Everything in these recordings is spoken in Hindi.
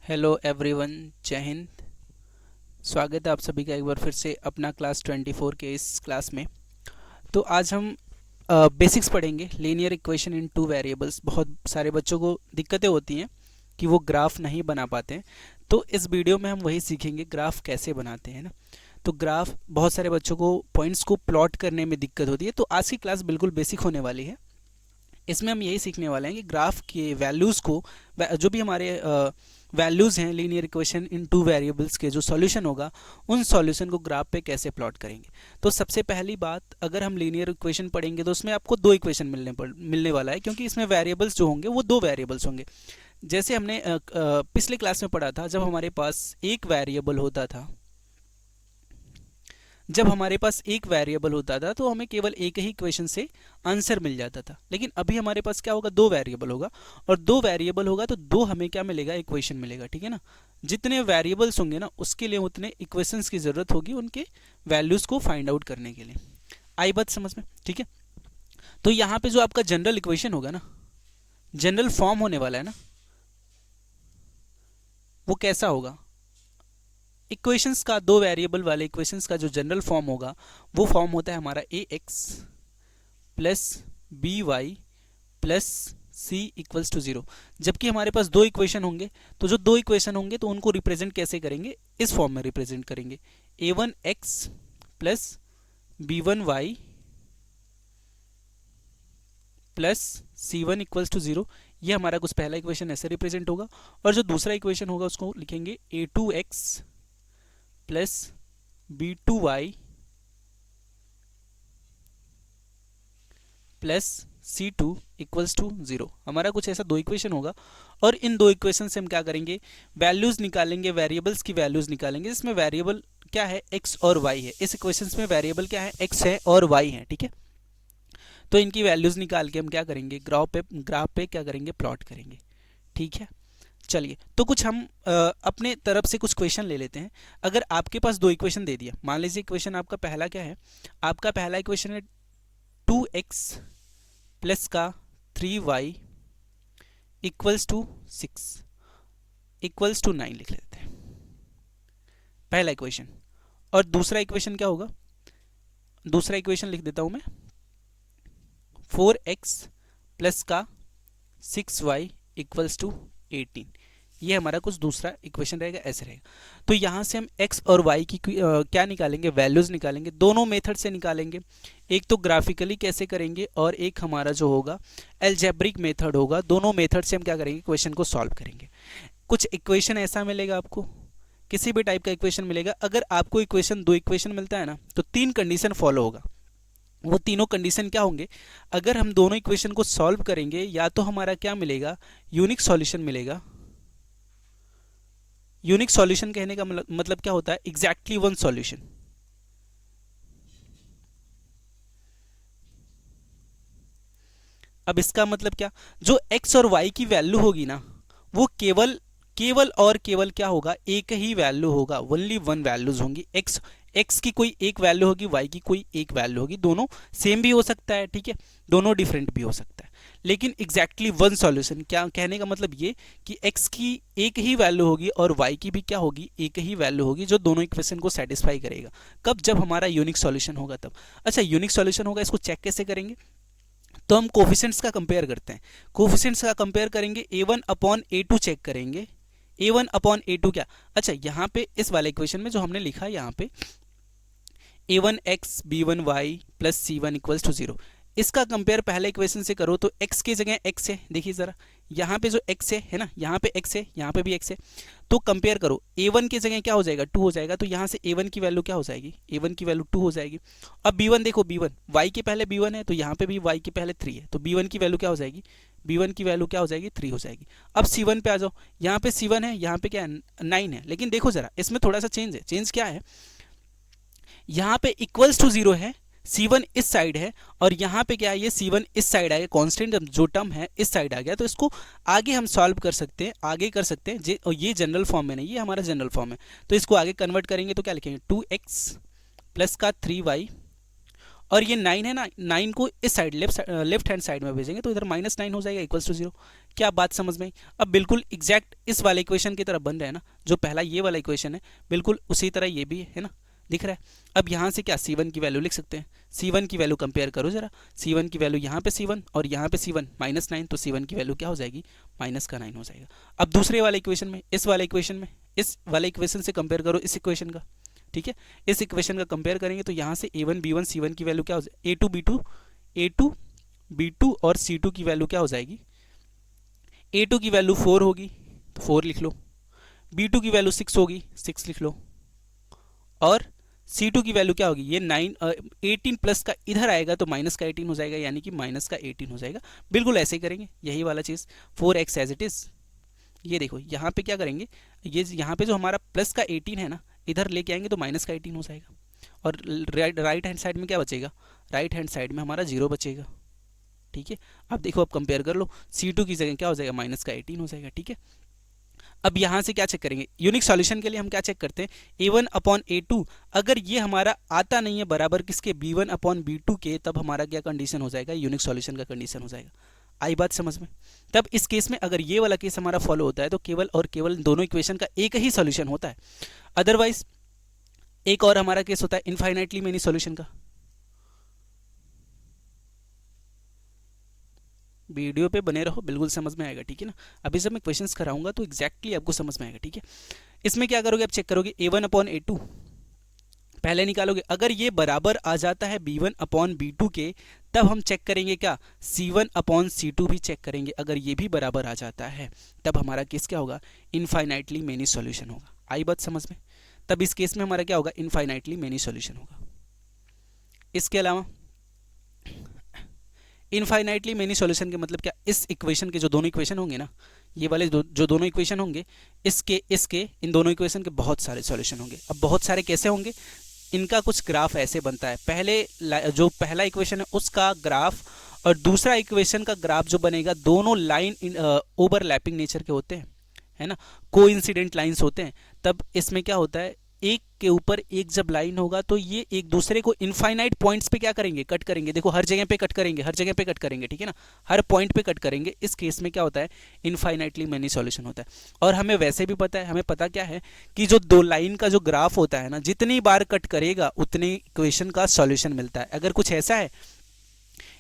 हेलो एवरीवन, जय हिंद। स्वागत है आप सभी का एक बार फिर से अपना क्लास 24 के इस क्लास में। तो आज हम बेसिक्स पढ़ेंगे linear equation in two variables. बहुत सारे बच्चों को दिक्कतें होती हैं कि वो ग्राफ नहीं बना पाते हैं, तो इस वीडियो में हम वही सीखेंगे ग्राफ कैसे बनाते हैं ना। तो ग्राफ बहुत सारे बच्चों को पॉइंट्स को प्लॉट करने में दिक्कत होती है, तो आज की क्लास बिल्कुल बेसिक होने वाली है। इसमें हम यही सीखने वाले हैं कि ग्राफ के वैल्यूज़ को, जो भी हमारे वैल्यूज़ हैं linear equation in two variables के, जो सॉल्यूशन होगा उन सॉल्यूशन को ग्राफ पे कैसे प्लॉट करेंगे। तो सबसे पहली बात, अगर हम लीनियर इक्वेशन पढ़ेंगे तो उसमें आपको दो इक्वेशन मिलने वाला है, क्योंकि इसमें वेरिएबल्स जो होंगे वो दो वेरिएबल्स होंगे। जैसे हमने पिछले क्लास में पढ़ा था, जब हमारे पास एक वेरिएबल होता था, जब हमारे पास एक वेरिएबल होता था तो हमें केवल एक ही इक्वेशन से आंसर मिल जाता था। लेकिन अभी हमारे पास क्या होगा, दो वेरिएबल होगा, और दो वेरिएबल होगा तो दो हमें क्या मिलेगा, इक्वेशन मिलेगा। ठीक है ना। जितने वेरिएबल्स होंगे ना उसके लिए उतने इक्वेशंस की जरूरत होगी उनके वैल्यूज को फाइंड आउट करने के लिए। आई बात समझ में? ठीक है। तो यहाँ पे जो आपका जनरल इक्वेशन होगा ना, जनरल फॉर्म होने वाला है ना, वो कैसा होगा, इक्वेशंस का, दो वेरिएबल वाले इक्वेशंस का जो जनरल फॉर्म होगा वो फॉर्म होता है हमारा a x plus b y plus c equals to zero. जबकि हमारे पास दो इक्वेशन होंगे, तो जो दो इक्वेशन होंगे तो उनको रिप्रेजेंट कैसे करेंगे, इस फॉर्म में रिप्रेजेंट करेंगे, a one x plus b one y plus C one equals to zero. ये हमारा कुछ पहला इक्वेशन ऐसे रिप्रेजेंट होगा, और जो दूसरा इक्वेशन होगा उसको लिखेंगे a two x plus b two y plus c two equals to zero. हमारा कुछ ऐसा दो इक्वेशन होगा, और इन दो इक्वेशन से हम क्या करेंगे, वैल्यूज निकालेंगे, वेरिएबल्स की वैल्यूज निकालेंगे, जिसमें वेरिएबल क्या है, एक्स और वाई है। इस इक्वेशन में वेरिएबल क्या है, एक्स है और वाई है। ठीक है। तो इनकी वैल्यूज निकाल के हम क्या करेंगे, ग्राफ पे क्या करेंगे, प्लॉट करेंगे। ठीक है। चलिए, तो कुछ हम अपने तरफ से कुछ क्वेश्चन ले लेते हैं। अगर आपके पास दो इक्वेशन दे दिया, मान लीजिए इक्वेशन आपका पहला क्या है, आपका पहला इक्वेशन है 2x प्लस का 3y equals to 6 equals to 9 लिख लेते हैं, पहला इक्वेशन। और दूसरा इक्वेशन क्या होगा, दूसरा इक्वेशन लिख देता हूं मैं, 4x प्लस का 6y इक्वल्स टू 18। ये हमारा कुछ दूसरा इक्वेशन रहेगा, ऐसे रहेगा। तो यहाँ से हम x और y की क्या निकालेंगे, वैल्यूज निकालेंगे। दोनों मेथड से निकालेंगे, एक तो ग्राफिकली कैसे करेंगे और एक हमारा जो होगा एल्जेब्रिक मेथड होगा। दोनों मेथड से हम क्या करेंगे, क्वेश्चन को सॉल्व करेंगे। कुछ इक्वेशन ऐसा मिलेगा आपको, किसी भी टाइप का इक्वेशन मिलेगा। अगर आपको इक्वेशन, दो इक्वेशन मिलता है ना, तो तीन कंडीशन फॉलो होगा। वो तीनों कंडीशन क्या होंगे, अगर हम दोनों इक्वेशन को सॉल्व करेंगे, या तो हमारा क्या मिलेगा, यूनिक सॉल्यूशन मिलेगा। यूनिक सॉल्यूशन कहने का मतलब क्या होता है, एग्जैक्टली वन सॉल्यूशन। अब इसका मतलब क्या, जो x और y की वैल्यू होगी ना, वो केवल केवल और केवल क्या होगा, एक ही वैल्यू होगा, ओनली वन वैल्यूज होंगी। x की कोई एक वैल्यू होगी, y की कोई एक वैल्यू होगी। दोनों सेम भी हो सकता है, ठीक है, दोनों डिफरेंट भी हो सकता है, लेकिन एग्जैक्टली वन सॉल्यूशन, क्या कहने का मतलब ये कि x की एक ही वैल्यू होगी और y की भी क्या होगी, एक ही वैल्यू होगी, जो दोनों इक्वेशन को सेटिस्फाई करेगा। कब, जब हमारा यूनिक सॉल्यूशन होगा तब। अच्छा, यूनिक सॉल्यूशन होगा, इसको चेक कैसे करेंगे, तो हम कोफिशिएंट्स का कंपेयर करते हैं। कोफिशिएंट्स का कंपेयर करेंगे, a1 अपॉन a2 चेक करेंगे। a1 अपॉन a2 क्या, अच्छा यहाँ पे इस वाले इक्वेशन में जो हमने लिखा है, यहाँ पे a1x b1y plus C one equals to zero, इसका कंपेयर पहले इक्वेशन से करो तो x की जगह x है, देखिए जरा, यहाँ पे जो x है ना, यहाँ पे x है, यहाँ पे भी x है, तो कंपेयर करो, a1 की जगह क्या हो जाएगा, 2 हो जाएगा, तो यहाँ से a1 की वैल्यू क्या हो जाएगी, a1 की वैल्यू 2 हो जाएगी। अब b1 देखो, b1 y के पहले b1 है, तो यहाँ पे भी y के पहले 3 है, तो b1 की वैल्यू क्या हो जाएगी, b1 की वैल्यू क्या हो जाएगी, 3 हो जाएगी। अब c1 पे आ जाओ, यहाँ पे c1 है, यहाँ पे क्या है, 9 है, लेकिन देखो जरा, इसमें थोड़ा सा चेंज है। चेंज क्या है, यहाँ पे इक्वल्स टू जीरो है, C1 इस साइड है, और यहाँ पे क्या है, ये C1 इस साइड आ गया, कांस्टेंट जो टर्म है इस साइड आ गया। तो इसको आगे हम सॉल्व कर सकते हैं, आगे कर सकते हैं और ये जनरल फॉर्म में नहीं, ये हमारा जनरल फॉर्म है, तो इसको आगे कन्वर्ट करेंगे तो क्या लिखेंगे, 2x प्लस का 3y, और ये 9 है ना, 9 को इस साइड लेफ्ट हैंड साइड में भेजेंगे तो इधर -9 हो जाएगा इक्वल्स टू 0। क्या बात समझ में आई? अब बिल्कुल एग्जैक्ट इस वाले इक्वेशन की तरह बन रहा है ना, जो पहला ये वाला इक्वेशन है बिल्कुल उसी तरह ये भी है ना, दिख रहा है। अब यहाँ से क्या C1 की वैल्यू लिख सकते हैं, C1 की वैल्यू कंपेयर करो जरा, C1 की वैल्यू यहाँ पे C1 और यहाँ पे C1 -9, तो C1 की वैल्यू क्या हो जाएगी, -9 हो जाएगा। अब दूसरे वाले इक्वेशन में, इस वाले इक्वेशन में, इस वाले इक्वेशन से कंपेयर करो इस इक्वेशन का, ठीक है। इस इक्वेशन का कंपेयर करेंगे तो यहाँ से A1 B1 C1 की वैल्यू क्या हो जाएगी, A2 B2 और C2 की वैल्यू क्या हो जाएगी, A2 की वैल्यू 4 होगी तो 4 लिख लो, B2 की वैल्यू 6 होगी 6 लिख लो, और C2 की वैल्यू क्या होगी, ये 18 प्लस का इधर आएगा तो माइनस का 18 हो जाएगा, यानी कि माइनस का 18 हो जाएगा। बिल्कुल ऐसे ही करेंगे, यही वाला चीज़ 4x एज इट इज़। ये देखो यहाँ पे क्या करेंगे, ये यहाँ पे जो हमारा प्लस का 18 है ना, इधर लेके आएंगे तो माइनस का 18 हो जाएगा, और राइट हैंड साइड में क्या बचेगा, राइट हैंड साइड में हमारा 0 बचेगा, ठीक है। अब देखो, अब कंपेयर कर लो, C2 की जगह क्या हो जाएगा, माइनस का 18 हो जाएगा, ठीक है। अब यहाँ से क्या चेक करेंगे, यूनिक सॉल्यूशन के लिए हम क्या चेक करते हैं, A1/A2, अगर ये हमारा आता नहीं है बराबर किसके, B1/B2 के, तब हमारा क्या कंडीशन हो जाएगा, यूनिक सॉल्यूशन का कंडीशन हो जाएगा। आई बात समझ में? तब इस केस में अगर ये वाला केस हमारा फॉलो होता है तो केवल और केवल दोनों इक्वेशन का एक ही सॉल्यूशन होता है। अदरवाइज एक और हमारा केस होता है इनफाइनाइटली मेनी सॉल्यूशन का। वीडियो पे बने रहो, बिल्कुल समझ में आएगा, ठीक है ना। अभी जब मैं क्वेश्चंस कराऊंगा तो एग्जैक्टली आपको समझ में आएगा, ठीक है। इसमें क्या करोगे, आप चेक करोगे A1/A2 पहले निकालोगे, अगर ये बराबर आ जाता है B1/B2 के, तब हम चेक करेंगे क्या, C1/C2 भी चेक करेंगे। अगर ये भी बराबर आ जाता है तब हमारा केस क्या होगा, इनफाइनाइटली मेनी सॉल्यूशन होगा। आई बात समझ में? तब इस केस में हमारा क्या होगा, इनफाइनाइटली मेनी सॉल्यूशन होगा। इसके अलावा इनफाइनाइटली मेनी सॉल्यूशन के मतलब क्या, इस इक्वेशन के जो दोनों इक्वेशन होंगे ना, ये वाले जो दोनों इक्वेशन होंगे, इसके इन दोनों इक्वेशन के बहुत सारे सॉल्यूशन होंगे। अब बहुत सारे कैसे होंगे, इनका कुछ ग्राफ ऐसे बनता है, जो पहला इक्वेशन है उसका ग्राफ और दूसरा इक्वेशन का ग्राफ जो बनेगा, दोनों लाइन ओवरलैपिंग नेचर के होते हैं, है ना, कोइंसिडेंट लाइंस होते हैं। तब इसमें क्या होता है, एक के ऊपर एक जब लाइन होगा तो ये एक दूसरे को इनफाइनाइट पॉइंट्स पे क्या करेंगे, कट करेंगे। देखो हर जगह पे कट करेंगे, हर जगह पे कट करेंगे, ठीक है ना, हर पॉइंट पे कट करेंगे। इस केस में क्या होता है, इनफाइनाइटली मेनी सॉल्यूशन होता है। और हमें वैसे भी पता है, हमें पता क्या है कि जो दो लाइन का जो ग्राफ होता है ना, जितनी बार कट करेगा उतनी इक्वेशन का सॉल्यूशन मिलता है। अगर कुछ ऐसा है,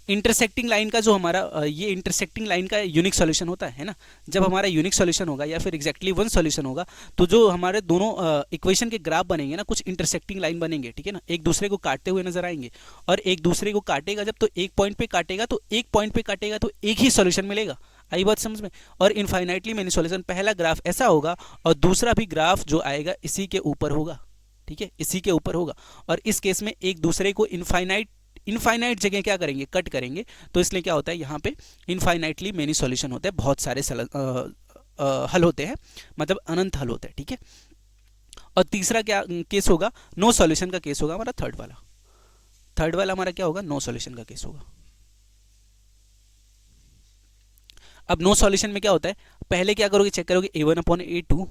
इंटरसेक्टिंग लाइन का जो हमारा ये इंटरसेक्टिंग लाइन का यूनिक सॉल्यूशन होता है ना, जब हमारा यूनिक सॉल्यूशन होगा या फिर एग्जैक्टली वन सॉल्यूशन होगा, तो जो हमारे दोनों इक्वेशन के ग्राफ बनेंगे ना, कुछ इंटरसेक्टिंग लाइन बनेंगे, ठीक है ना, एक दूसरे को काटते हुए नजर आएंगे। और एक दूसरे को काटेगा जब, तो एक पॉइंट पे काटेगा तो एक ही सॉल्यूशन मिलेगा। आई बात समझ में? और इनफाइनाइटली मेनी सॉल्यूशन, पहला ग्राफ ऐसा होगा और दूसरा भी ग्राफ जो आएगा इसी के ऊपर होगा, ठीक है, इसी के ऊपर होगा। और इस केस में एक दूसरे को इनफाइनाइट जगह क्या करेंगे, कट करेंगे। तो इसलिए क्या होता है, यहाँ पे इनफाइनाइटली मेनी सॉल्यूशन होते हैं, बहुत सारे हल होते हैं, मतलब अनंत हल होते हैं, ठीक है। और तीसरा क्या केस होगा, नो सॉल्यूशन का केस होगा हमारा, थर्ड वाला हमारा क्या होगा, नो सॉल्यूशन का केस होगा। अब नो सॉल्यूशन में क्या होता है, पहले क्या करोगे, चेक करोगे A1/A2,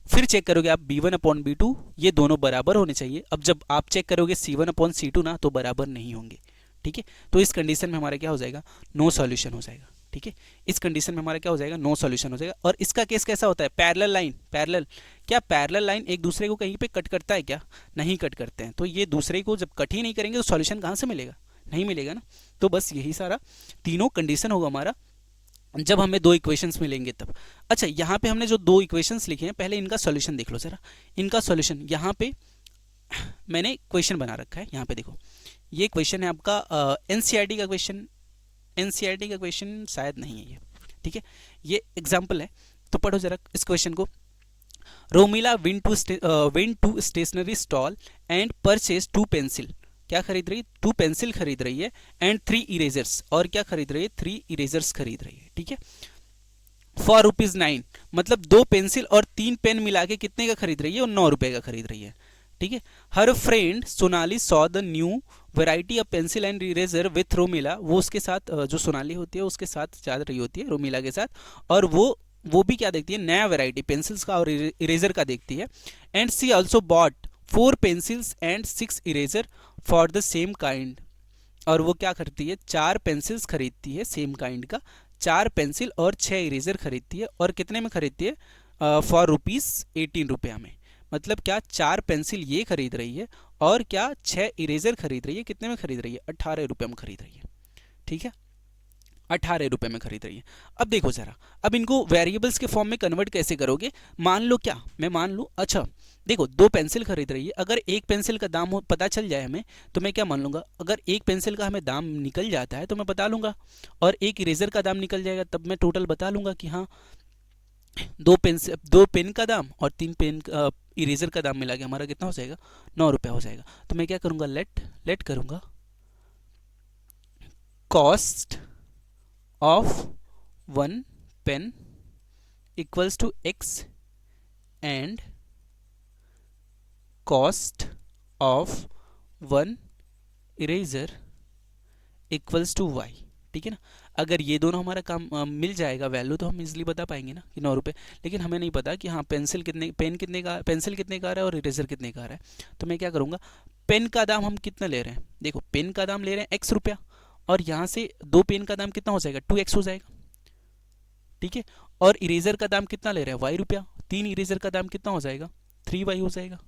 फिर चेक करोगे आप B1/B2, ये दोनों बराबर होने चाहिए। अब जब आप चेक करोगे C1/C2 ना, तो बराबर नहीं होंगे, ठीक है। तो इस कंडीशन में हमारा क्या हो जाएगा, नो सॉल्यूशन हो जाएगा, ठीक है। इस कंडीशन में हमारा क्या हो जाएगा, नो सॉल्यूशन हो जाएगा। और इसका केस कैसा होता है, पैरेलल लाइन एक दूसरे को कहीं पे कट करता है क्या, नहीं कट करते हैं। तो ये दूसरे को जब कट ही नहीं करेंगे तो सॉल्यूशन कहाँ से मिलेगा, नहीं मिलेगा ना। तो बस यही सारा तीनों कंडीशन होगा हमारा जब हमें दो इक्वेशंस मिलेंगे तब। अच्छा, यहाँ पे हमने जो दो इक्वेशंस लिखे हैं, पहले इनका सॉल्यूशन देख लो जरा। इनका सॉल्यूशन यहाँ पे मैंने क्वेश्चन बना रखा है, यहाँ पे देखो, ये क्वेश्चन है आपका एनसीईआरटी का क्वेश्चन शायद नहीं है ये, ठीक है, ये एग्जाम्पल है। तो पढ़ो जरा इस क्वेश्चन को। Romila went to stationery stall and purchase 2 pencil. क्या खरीद रही है, 2 पेंसिल खरीद रही है, एंड 3 इरेजर्स, और क्या खरीद रही है, 3 इरेजर्स खरीद रही है, ठीक है। फॉर ₹9, मतलब 2 पेंसिल और 3 पेन मिला के कितने का खरीद रही है, और 9 रुपए का खरीद रही है, ठीक है। हर friend Sonali saw the new variety of pencil and eraser with Romila, वो उसके साथ जो सोनाली होती है उसके साथ जा रही होती है, रोमिला के साथ, और वो भी क्या देखती है, नया वेराइटी पेंसिल्स का और इरेजर का देखती है। And she also bought 4 pencils and 6 eraser for the same kind. और वो क्या करती है, 4 पेंसिल्स खरीदती है सेम काइंड का, 4 पेंसिल और 6 इरेजर खरीदती है, और कितने में खरीदती है, फॉर ₹18 में। मतलब क्या, 4 पेंसिल ये खरीद रही है और क्या 6 इरेजर खरीद रही है, कितने में खरीद रही है, ₹18 में खरीद रही है। ठीक है, ₹18 में खरीद रही है। अब देखो जरा, अब इनको वेरिएबल्स के फॉर्म में कन्वर्ट कैसे करोगे। मान लो क्या, मैं मान लूँ, अच्छा देखो 2 पेंसिल खरीद रही है, अगर एक पेंसिल का दाम पता चल जाए हमें, तो मैं क्या मान लूँगा, अगर एक पेंसिल का हमें दाम निकल जाता है तो मैं बता लूँगा, और एक इरेजर का दाम निकल जाएगा तब मैं टोटल बता लूँगा कि हाँ 2 पेन का दाम और 3 पेन इरेजर का दाम मिला के हमारा कितना हो जाएगा, ₹9 हो जाएगा। तो मैं क्या करूँगा, लेट करूँगा cost of 1 pen equals to x and cost of 1 eraser equals to y। ठीक है ना, अगर ये दोनों हमारा काम मिल जाएगा वैल्यू, तो हम इजीली बता पाएंगे ना कि ₹9। लेकिन हमें नहीं पता कि हाँ पेंसिल कितने का आ रहा है और इरेजर कितने का आ रहा है। तो मैं क्या करूँगा, पेन का दाम हम कितना ले रहे हैं, देखो पेन का दाम ले रहे हैं ₹x, और यहाँ से 2 पेन का दाम कितना हो जाएगा, 2x हो जाएगा। ठीक है, और इरेजर का दाम कितना ले रहे हैं, ₹y, 3 इरेजर का दाम कितना हो जाएगा, 3y हो जाएगा।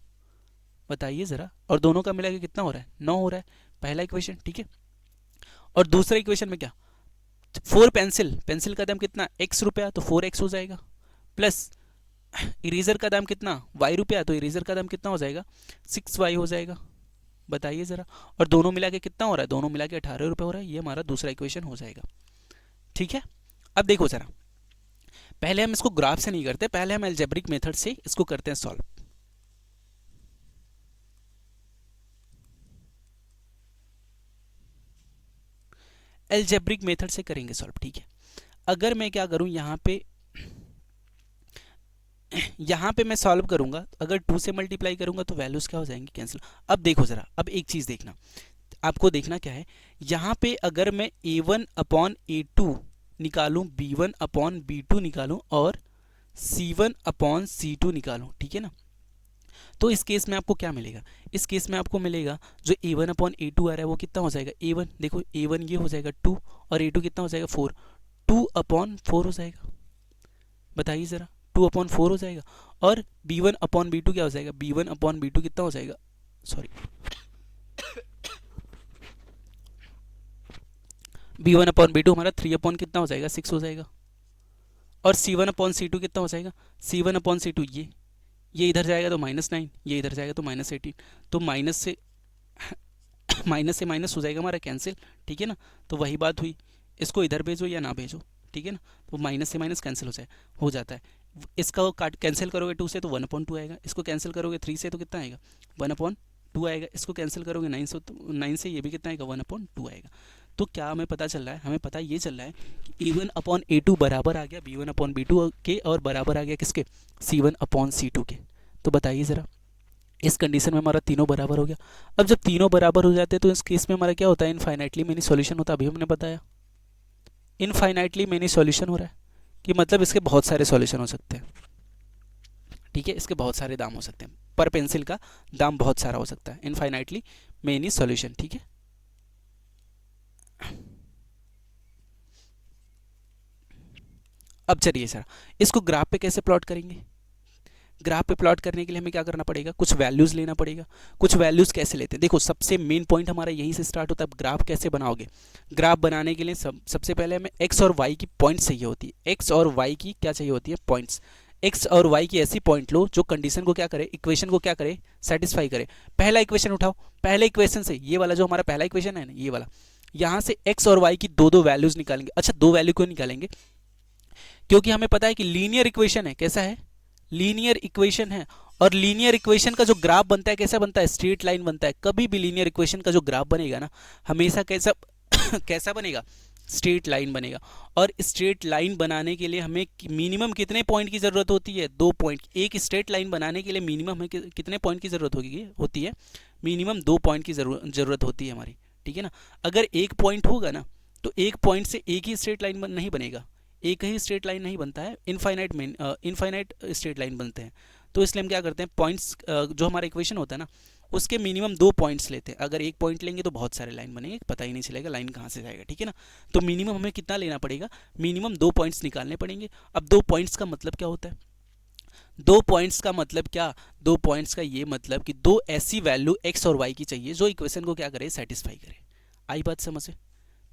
बताइए ज़रा, और दोनों का मिला के कितना हो रहा है, 9 हो रहा है, पहला इक्वेशन। ठीक है, और दूसरा इक्वेशन में क्या, 4 पेंसिल का दाम कितना, ₹x, तो 4x हो जाएगा, प्लस इरेजर का दाम कितना, ₹y, तो इरेजर का दाम कितना हो जाएगा, 6y हो जाएगा। बताइए ज़रा, और दोनों मिला के कितना हो रहा है, दोनों मिला के ₹18 हो रहा है। ये हमारा दूसरा इक्वेशन हो जाएगा। ठीक है, अब देखो ज़रा, पहले हम इसको ग्राफ से नहीं करते, पहले हम अलजेब्रिक मेथड से इसको करते हैं सॉल्व। अलजेब्रिक मेथड से करेंगे सॉल्व। ठीक है, अगर मैं क्या करूं, यहाँ पे मैं सॉल्व करूंगा, अगर 2 से मल्टीप्लाई करूंगा तो वैल्यूज क्या हो जाएंगी, कैंसिल। अब देखो जरा, अब एक चीज देखना, आपको देखना क्या है, यहाँ पे अगर मैं a1 अपॉन a2 निकालूं, b1 अपॉन b2 निकालूं, और c1 अपॉन c2 निकालूं, ठीक है ना, तो इस केस में आपको क्या मिलेगा, इस केस में आपको मिलेगा जो a1 अपॉन a2 आ रहा है वो कितना हो जाएगा, a1 देखो a1 ये हो जाएगा 2, और a2 कितना हो जाएगा 4, 2 अपॉन 4 हो जाएगा। बताइए ज़रा, 2 अपॉन 4 हो जाएगा, और b1 अपॉन b2 क्या हो जाएगा, b1 अपॉन b2 कितना हो जाएगा, सॉरी b1 अपॉन b2 हमारा 3 अपॉन कितना हो जाएगा, 6 हो जाएगा, और c1 अपॉन c2 कितना हो जाएगा, c1 अपॉन c2 ये इधर जाएगा तो -9, ये इधर जाएगा तो -18, तो माइनस से माइनस हो जाएगा हमारा कैंसिल। ठीक है ना, तो वही बात हुई, इसको इधर भेजो या ना भेजो, ठीक है ना, तो माइनस से माइनस कैंसिल हो जाता है। इसका काट कैंसिल करोगे 2 से तो 1/2 आएगा, इसको कैंसिल करोगे 3 से तो कितना आएगा, 1/2 आएगा, इसको कैंसिल करोगे 9 से तो 9 से ये भी कितना आएगा, 1/2 आएगा। तो क्या हमें पता चल रहा है, हमें पता ये चल रहा है कि a1 अपॉन a2 बराबर आ गया b1 अपॉन b2 के, और बराबर आ गया किसके, c1 अपॉन c2 के। तो बताइए ज़रा, इस कंडीशन में हमारा तीनों बराबर हो गया। अब जब तीनों बराबर हो जाते हैं तो इस केस में हमारा क्या होता है, इनफाइनाइटली मेनी सॉल्यूशन होता है। अभी हमने बताया इनफाइनाइटली मेनी सॉल्यूशन हो रहा है, कि मतलब इसके बहुत सारे सॉल्यूशन हो सकते हैं। ठीक है, इसके बहुत सारे दाम हो सकते हैं, पर पेंसिल का दाम बहुत सारा हो सकता है, इनफाइनाइटली मेनी सॉल्यूशन। ठीक है, अब चलिए सर इसको ग्राफ पे कैसे प्लॉट करेंगे। ग्राफ पे प्लॉट करने के लिए हमें क्या करना पड़ेगा, कुछ वैल्यूज़ लेना पड़ेगा। कुछ वैल्यूज़ कैसे लेते हैं, देखो सबसे मेन पॉइंट हमारा यहीं से स्टार्ट होता है। ग्राफ कैसे बनाओगे, ग्राफ बनाने के लिए सबसे पहले हमें एक्स और वाई की पॉइंट्स चाहिए होती है। एक्स और वाई की क्या चाहिए होती है, पॉइंट्स। एक्स और वाई की ऐसी पॉइंट लो जो कंडीशन को क्या करे, इक्वेशन को क्या करे, सेटिस्फाई करे। पहला इक्वेशन उठाओ, पहले इक्वेशन से ये वाला जो हमारा पहला इक्वेशन है ना, ये वाला, यहाँ से एक्स और वाई की दो वैल्यूज़ निकालेंगे। अच्छा, 2 वैल्यू क्यों निकालेंगे, क्योंकि हमें पता है कि लीनियर इक्वेशन है। कैसा है, लीनियर इक्वेशन है, और लीनियर इक्वेशन का जो ग्राफ बनता है कैसा बनता है, स्ट्रेट लाइन बनता है। कभी भी लीनियर इक्वेशन का जो ग्राफ बनेगा ना, हमेशा कैसा कैसा बनेगा, स्ट्रेट लाइन बनेगा। और स्ट्रेट लाइन बनाने के लिए हमें मिनिमम कितने पॉइंट की ज़रूरत होती है, 2 पॉइंट। एक स्ट्रेट लाइन बनाने के लिए मिनिमम हमें कितने पॉइंट की ज़रूरत होती है, मिनिमम 2 पॉइंट की ज़रूरत होती है हमारी। ठीक है ना, अगर एक पॉइंट होगा ना तो एक पॉइंट से एक ही स्ट्रेट लाइन नहीं बनेगा, एक ही स्ट्रेट लाइन नहीं बनता है, इनफाइनाइट स्ट्रेट लाइन बनते हैं। तो इसलिए हम क्या करते हैं, पॉइंट्स जो हमारा इक्वेशन होता है ना, उसके मिनिमम 2 पॉइंट्स लेते हैं। अगर एक पॉइंट लेंगे तो बहुत सारे लाइन बनेंगे, पता ही नहीं चलेगा लाइन कहाँ से जाएगा, ठीक है ना। तो मिनिमम हमें कितना लेना पड़ेगा, मिनिमम 2 पॉइंट्स निकालने पड़ेंगे। अब 2 पॉइंट्स का मतलब क्या होता है, 2 पॉइंट्स का मतलब क्या, 2 पॉइंट्स का ये मतलब कि दो ऐसी वैल्यू x और y की चाहिए जो इक्वेशन को क्या करे, सेटिस्फाई करे। आई बात समझ में,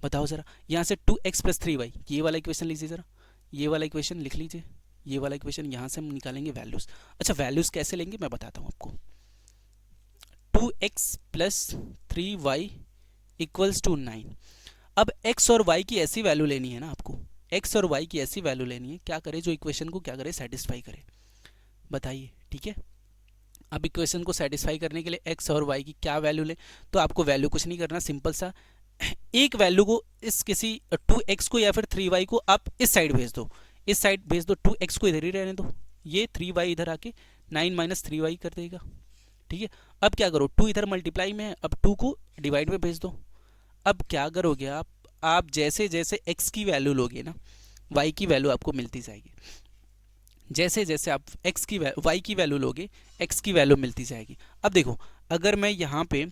बताओ जरा। यहाँ से 2x + 3y, ये वाला इक्वेशन लीजिए जरा, ये वाला इक्वेशन लिख लीजिए, ये वाला इक्वेशन, यहाँ से हम निकालेंगे वैल्यूज। अच्छा वैल्यूज कैसे लेंगे मैं बताता हूँ आपको। 2x + 3y = 9। अब x और y की ऐसी वैल्यू लेनी है ना आपको, x और y की ऐसी वैल्यू लेनी है, क्या करे, जो इक्वेशन को क्या करे, सेटिस्फाई करे। बताइए, ठीक है। अब इक्वेशन को सेटिस्फाई करने के लिए x और y की क्या वैल्यू लें, तो आपको वैल्यू कुछ नहीं करना, सिंपल सा एक वैल्यू को इस किसी 2x को या फिर 3y को आप इस साइड भेज दो, इस साइड भेज दो, 2x को इधर ही रहने दो, ये 3y इधर आके 9 - 3y कर देगा, ठीक है। अब क्या करो, 2 इधर मल्टीप्लाई में है, अब 2 को डिवाइड में भेज दो। अब क्या करोगे आप जैसे जैसे x की वैल्यू लोगे ना, y की वैल्यू आपको मिलती जाएगी। जैसे जैसे आप y की वैल्यू लोगे, x की वैल्यू मिलती जाएगी। अब देखो, अगर मैं यहाँ पे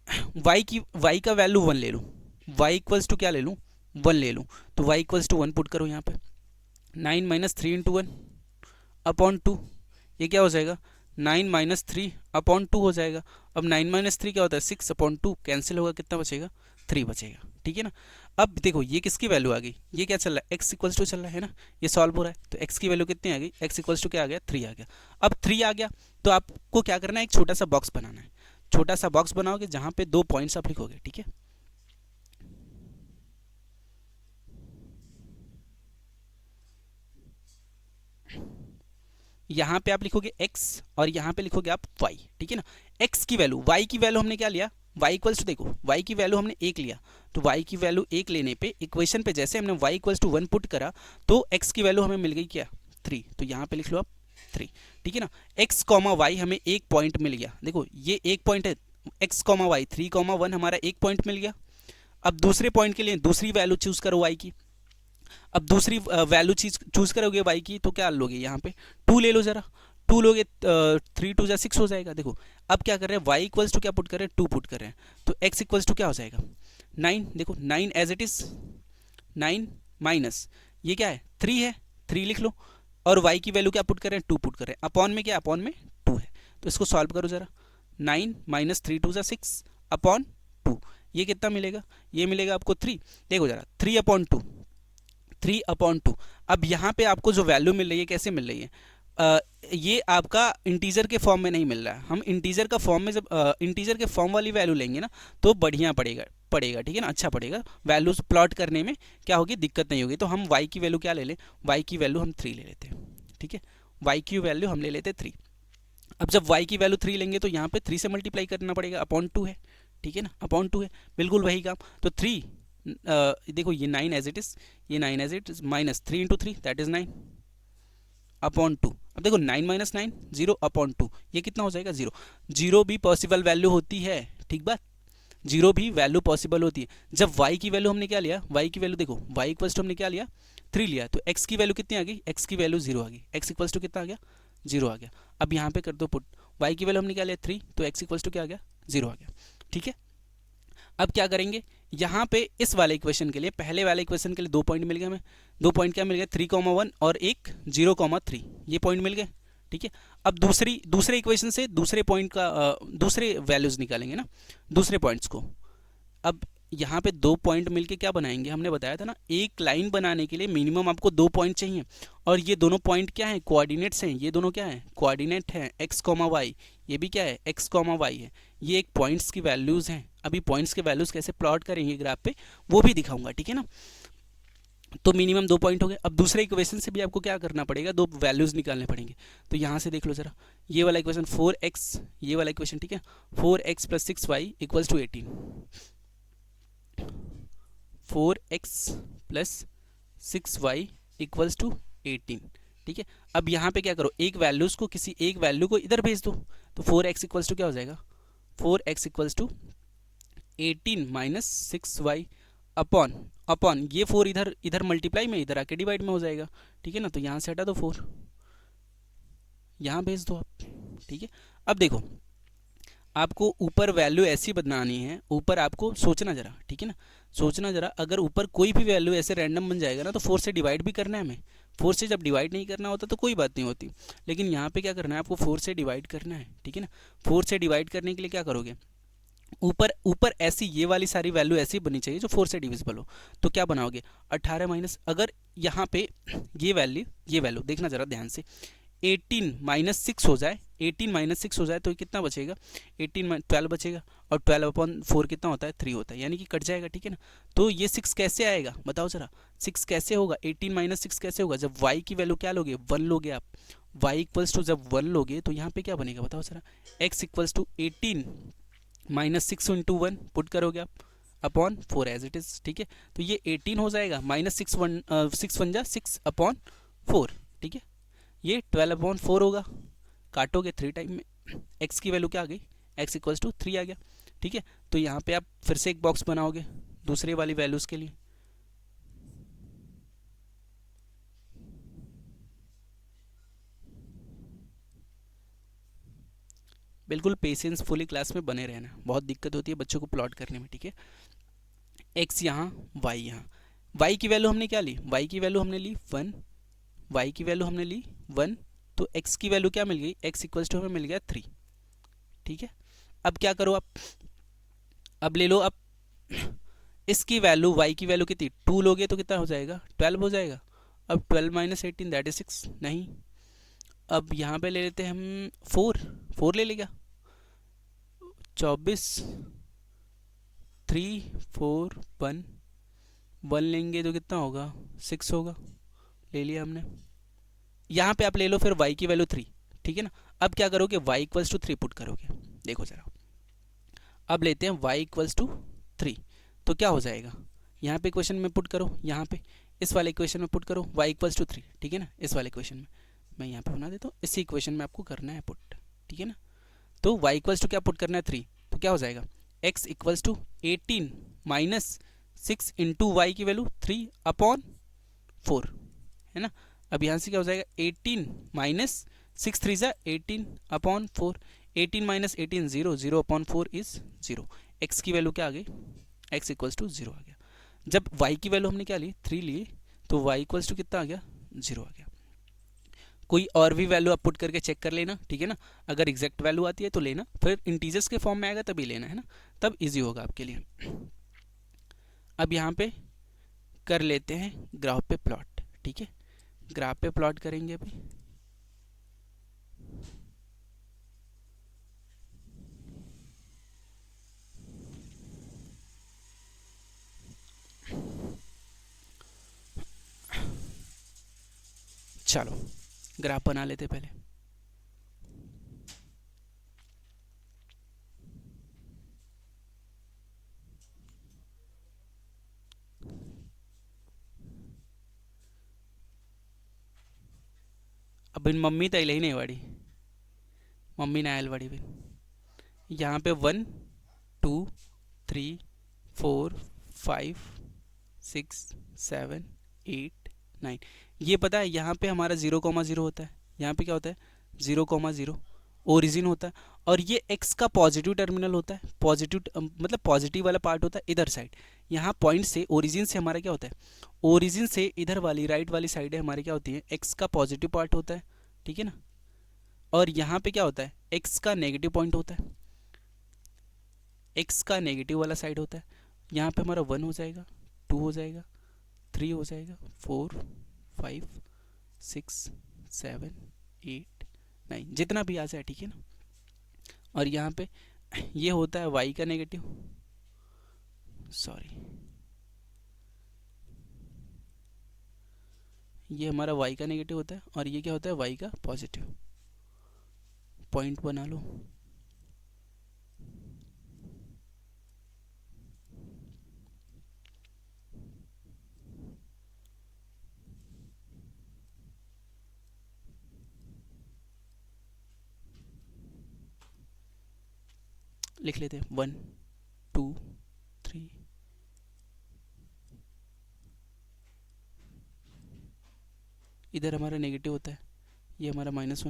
y का वैल्यू 1 ले लूँ, y = क्या ले लूँ, 1 ले लूँ, तो y = 1 पुट करो यहाँ पे, 9 - 3 × 1 अपॉन 2, ये क्या हो जाएगा, 9 - 3 अपॉन 2 हो जाएगा। अब 9 - 3 क्या होता है, 6 अपॉन 2, कैंसिल होगा, कितना बचेगा, 3 बचेगा, ठीक है ना। अब देखो ये किसकी वैल्यू आ गई, ये क्या चल रहा है, x = चल रहा है ना, ये सॉल्व हो रहा है, तो x की वैल्यू कितनी आ गई, x = क्या आ गया, 3 आ गया। अब 3 आ गया तो आपको क्या करना है, एक छोटा सा बॉक्स बनाना है, छोटा सा बॉक्स बनाओगे जहां पे 2 पॉइंट्स आप लिखोगे, ठीक है। यहाँ पे आप लिखोगे x और यहाँ पे लिखोगे आप y, ठीक है ना। x की वैल्यू, y की वैल्यू हमने क्या लिया, y = देखो y की वैल्यू हमने 1 लिया, तो y की वैल्यू 1 लेने पे इक्वेशन पे जैसे हमने y = 1 पुट करा तो x की वैल्यू हमें मिल गई क्या, 3, तो यहाँ पे लिख लो आप 3, ठीक है ना। x, y हमें एक पॉइंट मिल गया, देखो ये एक पॉइंट है, x, y 3, 1 हमारा एक पॉइंट मिल गया। अब दूसरे पॉइंट के लिए दूसरी वैल्यू चूज करो y की। अब दूसरी वैल्यू चूज करोगे y की तो क्या लोगे, यहाँ पे 2 ले लो जरा, 2 लोगे, 3 × 2 = 6 हो जाएगा। देखो अब क्या कर रहे हैं, y = क्या पुट कर रहे हैं, 2 पुट कर रहे हैं, तो x = क्या हो जाएगा, 9। देखो 9 एज इट इज, 9 माइनस ये क्या है, 3 है, 3 लिख लो, और y की वैल्यू क्या पुट कर रहे हैं, 2 पुट कर रहे हैं, अपॉन में क्या, अपॉन में 2 है, तो इसको सॉल्व करो जरा, 9 - 3 × 2 = 6 अपॉन 2, ये कितना मिलेगा, ये मिलेगा आपको 3। देखो जरा 3/2, 3/2। अब यहाँ पे आपको जो वैल्यू मिल रही है कैसे मिल रही है, ये आपका इंटीजर के फॉर्म में नहीं मिल रहा है। हम इंटीजर का फॉर्म में जब इंटीजर के फॉर्म वाली वैल्यू लेंगे ना तो बढ़िया पड़ेगा, ठीक है ना, अच्छा पड़ेगा, वैल्यूज प्लॉट करने में क्या होगी, दिक्कत नहीं होगी। तो हम y की वैल्यू क्या ले लें, y की वैल्यू हम 3 ले लेते हैं, ठीक है, y की वैल्यू हम ले लेते हैं 3। अब जब y की वैल्यू 3 लेंगे तो यहाँ पे 3 से मल्टीप्लाई करना पड़ेगा, अपॉन 2 है, ठीक है ना, अपॉन 2 है, बिल्कुल वही काम। तो 3 देखो ये 9 एज इट इज, ये 9 as it is, minus 3 × 3 that is 9 upon 2। अब देखो 9 - 9 0 अपॉन 2, ये कितना हो जाएगा, 0। 0 भी पॉसिबल वैल्यू होती है, ठीक बात, 0 भी वैल्यू पॉसिबल होती है। जब y की वैल्यू हमने क्या लिया, y की वैल्यू देखो y = हमने क्या लिया, 3 लिया, तो x की वैल्यू कितनी आ गई, x की वैल्यू 0 आ गई, x = कितना आ गया, 0 आ गया। अब यहाँ पे कर दो पुट, y की वैल्यू हमने क्या लिया 3, तो x = क्या आ गया, 0 आ गया, ठीक है। अब क्या करेंगे, यहाँ पे इस वाले इक्वेशन के लिए, पहले वाले इक्वेशन के लिए 2 पॉइंट मिल गए हमें, 2 पॉइंट क्या मिल गए, 3,1 और एक 0,3, ये पॉइंट मिल गए, ठीक है। अब दूसरे इक्वेशन से दूसरे पॉइंट का दूसरे वैल्यूज निकालेंगे ना, दूसरे पॉइंट्स को। अब यहाँ पे 2 पॉइंट मिलके क्या बनाएंगे, हमने बताया था ना, एक लाइन बनाने के लिए मिनिमम आपको 2 पॉइंट चाहिए, और ये दोनों पॉइंट क्या हैं, कोऑर्डिनेट्स हैं, ये दोनों क्या हैं, कोऑर्डिनेट हैं, x, y, ये भी क्या है, x, y है, ये एक पॉइंट्स की वैल्यूज हैं। अभी पॉइंट्स के वैल्यूज कैसे प्लॉट करेंगे ग्राफ पे वो भी दिखाऊंगा, ठीक है ना। तो मिनिमम 2 पॉइंट हो गए। अब दूसरे इक्वेशन से भी आपको क्या करना पड़ेगा, 2 वैल्यूज निकालने पड़ेंगे। तो यहाँ से देख लो जरा, ये वाला इक्वेशन 4x, ये वाला इक्वेशन, ठीक है, 4x + 6y = 18, 4x + 6y = 18, ठीक है। अब यहाँ पे क्या करो, एक वैल्यूज को, किसी एक वैल्यू को इधर भेज दो, तो 4x = क्या हो जाएगा, 4x = 18 - 6y अपॉन ये 4 इधर मल्टीप्लाई में, इधर आके डिवाइड में हो जाएगा, ठीक है ना। तो यहाँ से हटा दो 4, यहाँ भेज दो आप, ठीक है। अब देखो, आपको ऊपर वैल्यू ऐसी बनानी है, ऊपर आपको सोचना जरा, ठीक है ना, सोचना जरा, अगर ऊपर कोई भी वैल्यू ऐसे रैंडम बन जाएगा ना तो 4 से डिवाइड भी करना है हमें। 4 से जब डिवाइड नहीं करना होता तो कोई बात नहीं होती, लेकिन यहाँ पे क्या करना है आपको, 4 से डिवाइड करना है, ठीक है ना। 4 से डिवाइड करने के लिए क्या करोगे, ऊपर ऊपर ऐसी ये वाली सारी वैल्यू ऐसी बनी चाहिए जो 4 से डिविजिबल हो। तो क्या बनाओगे, 18 माइनस, अगर यहाँ पे ये वैल्यू देखना जरा ध्यान से, 18 माइनस 6 हो जाए, 18 माइनस 6 हो जाए तो कितना बचेगा, 12 बचेगा, और 12/4 कितना होता है, 3 होता है, यानी कि कट जाएगा, ठीक है ना। तो ये 6 कैसे आएगा बताओ जरा, 6 कैसे होगा, 18 माइनस 6 कैसे होगा, जब y की वैल्यू क्या लोगे, 1 लोगे आप, y इक्वल्स टू जब 1 लोगे तो यहाँ पे क्या बनेगा बताओ जरा, x equals to 18 minus 6 into 1 put करोगे आप अपॉन 4 एज इट इज़, ठीक है। तो ये 18 हो जाएगा, माइनस 6 जा 6/4, ठीक है। ये 12/4 होगा, काटोगे 3 टाइम में, x की वैल्यू क्या आ गई, x इक्वल्स टू 3 आ गया, ठीक है। तो यहाँ पे आप फिर से एक बॉक्स बनाओगे दूसरे वाली वैल्यूज़ के लिए। बिल्कुल पेशेंसफुली क्लास में बने रहना, बहुत दिक्कत होती है बच्चों को प्लॉट करने में, ठीक है। x यहाँ, y यहाँ, y की वैल्यू हमने क्या ली, y की वैल्यू हमने ली 1, y की वैल्यू हमने ली 1, तो x की वैल्यू क्या मिल गई, x इक्वल्स टू हमें मिल गया 3, ठीक है। अब क्या करो आप, अब ले लो, अब इसकी वैल्यू y की वैल्यू कितनी, 2 लोगे तो कितना हो जाएगा, 12 हो जाएगा। अब 12 माइनस 18 दैट इज 6, नहीं। अब यहाँ पे ले लेते हैं हम 4 ले लेगा, 24, 3 4 1 लेंगे तो कितना होगा, 6 होगा, ले लिया हमने। यहाँ पे आप ले लो फिर y की वैल्यू 3, ठीक है ना। अब क्या करोगे, y इक्वल्स टू 3 पुट करोगे, देखो जरा, अब लेते हैं y इक्वल्स टू 3, तो क्या हो जाएगा, यहाँ पे इक्वेशन में पुट करो, यहाँ पे इस वाले इक्वेशन में पुट करो y इक्वल्स टू 3, ठीक है ना। इस वाले इक्वेशन में मैं यहाँ पे बना देता हूँ, इसी इक्वेशन में आपको करना है पुट, ठीक है ना। तो y इक्वल्स टू क्या पुट करना है 3, तो क्या हो जाएगा, x equals to 18 minus 6 into Y की वैल्यू 3/4, है ना। अब यहाँ से क्या हो जाएगा, 18 माइनस 6 3 जा 18/4, 18 माइनस 18 0, 0/4 इज 0, x की वैल्यू क्या आ गई, x इक्वल्स टू 0 आ गया। जब y की वैल्यू हमने क्या ली, 3 लिए, तो y इक्वल्स टू कितना आ गया, 0 आ गया। कोई और भी वैल्यू आप पुट करके चेक कर लेना, ठीक है ना। अगर एग्जैक्ट वैल्यू आती है तो लेना, फिर इंटीजर्स के फॉर्म में आएगा तभी लेना, है ना, तब इजी होगा आपके लिए। अब यहाँ पे कर लेते हैं ग्राफ पे प्लॉट, ठीक है। ग्राफ पे प्लॉट करेंगे अभी, चलो ग्राफ बना लेते पहले। अब इन मम्मी तो ही नहीं वाड़ी, मम्मी ना आयल वाड़ी बिन, यहाँ पे 1 2 3 4 5 6 7 8 9, ये पता है यहाँ पे हमारा 0,0 होता है, यहाँ पे क्या होता है 0,0 ओरिजिन होता है, और ये x का पॉजिटिव टर्मिनल होता है, पॉजिटिव मतलब पॉजिटिव वाला पार्ट होता है इधर साइड। यहाँ पॉइंट से ओरिजिन से हमारा क्या होता है, ओरिजिन से इधर वाली राइट वाली साइड है हमारी क्या होती है, x का पॉजिटिव पार्ट होता है, ठीक है ना। और यहाँ पे क्या होता है, x का नेगेटिव पॉइंट होता है, x का नेगेटिव वाला साइड होता है। यहाँ पे हमारा 1 हो जाएगा, 2 हो जाएगा, 3 हो जाएगा, 4 5 6 7 8 9, जितना भी आ जाए, ठीक है ना। और यहाँ पे ये होता है y का नेगेटिव, सॉरी ये हमारा y का नेगेटिव होता है, और ये क्या होता है y का पॉजिटिव। पॉइंट बना लो, लिख लेते हैं 1 2 3, इधर हमारा नेगेटिव होता है, ये हमारा -1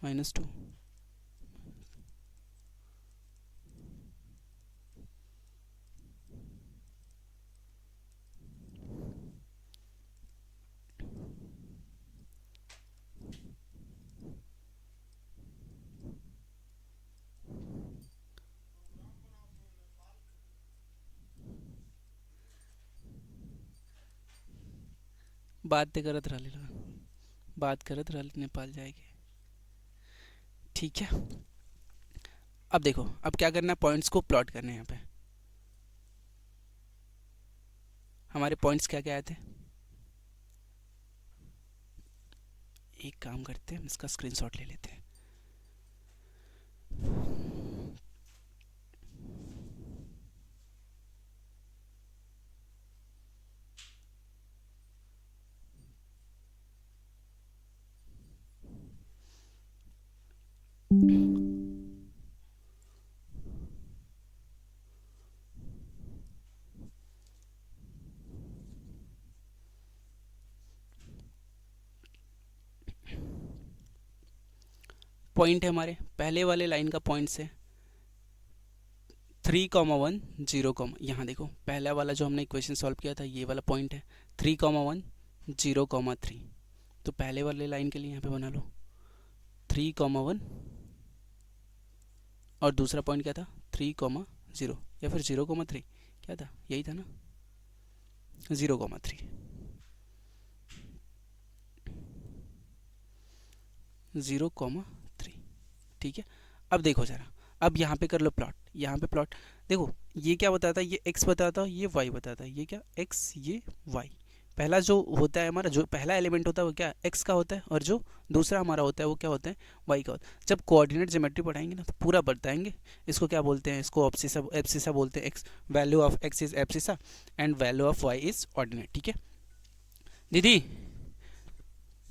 -2 बात करत रह बात करत रह नेपाल जाएगी। ठीक है, अब देखो अब क्या करना है, पॉइंट्स को प्लॉट करने हैं। यहाँ पे हमारे पॉइंट्स क्या क्या आए थे, एक काम करते हैं, हम इसका स्क्रीनशॉट ले लेते हैं। पॉइंट है हमारे पहले वाले लाइन का पॉइंट से 3,1 0, यहाँ देखो पहला वाला जो हमने इक्वेशन सॉल्व किया था ये वाला पॉइंट है 3,1 0,3। तो पहले वाले लाइन के लिए यहाँ पे बना लो 3,1 और दूसरा पॉइंट क्या था 3,0 या फिर 0,3, क्या था, यही था ना, 0,3 0,3। ठीक है, अब देखो जरा, अब यहाँ पे कर लो प्लॉट, यहाँ पे प्लॉट देखो, ये क्या बताता है, ये x बताता है, ये y बताता है, ये क्या x ये y। पहला जो होता है हमारा, जो पहला एलिमेंट होता है वो क्या x का होता है, और जो दूसरा हमारा होता है वो क्या होता है y का होता है। जब कोऑर्डिनेट ज्योमेट्री पढ़ाएंगे ना तो पूरा बताएंगे, इसको क्या बोलते हैं, इसको एब्सिसा बोलते हैं, x value of x is abscissa and value of y is ordinate. ठीक है दीदी,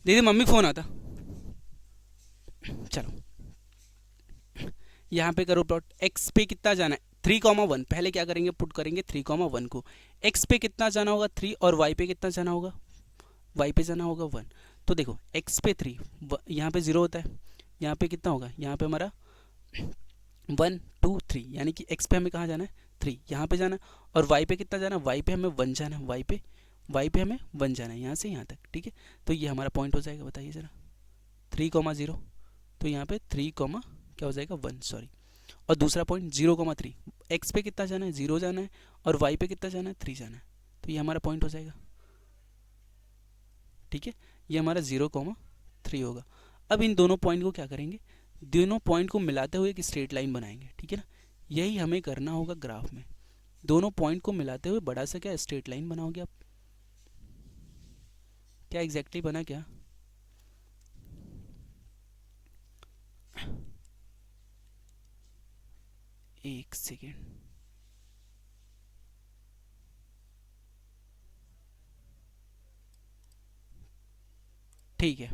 दीदी मम्मी फ़ोन आता, चलो यहाँ पे करो प्लॉट, x पे कितना जाना है 3,1, पहले क्या करेंगे पुट करेंगे 3,1 को, x पे कितना जाना होगा 3 और y पे कितना जाना होगा, y पे जाना होगा 1। तो देखो x पे 3, यहाँ पे 0 होता है, यहाँ पे कितना होगा, यहाँ पे हमारा 1 2 3, यानी कि x पे हमें कहाँ जाना है 3, यहाँ पे जाना है, और y पे कितना जाना है, y पे हमें 1 जाना है, y पे हमें 1 जाना है यहाँ से यहाँ तक। ठीक है, तो ये हमारा पॉइंट हो जाएगा, बताइए ज़रा 3,0, तो यहाँ पे 3, क्या हो जाएगा 1, सॉरी, और दूसरा पॉइंट 0,3, x पे कितना जाना है 0 जाना है, और y पे कितना जाना है 3 जाना है, तो ये हमारा पॉइंट हो जाएगा। ठीक है, ये हमारा 0,3 होगा। अब इन दोनों पॉइंट को क्या करेंगे, दोनों पॉइंट को मिलाते हुए एक स्ट्रेट लाइन बनाएंगे। ठीक है ना, यही हमें करना होगा ग्राफ में, दोनों पॉइंट को मिलाते हुए बड़ा सा क्या स्ट्रेट लाइन बनाओगे आप, क्या एग्जैक्टली बना क्या, एक सेकेंड, ठीक है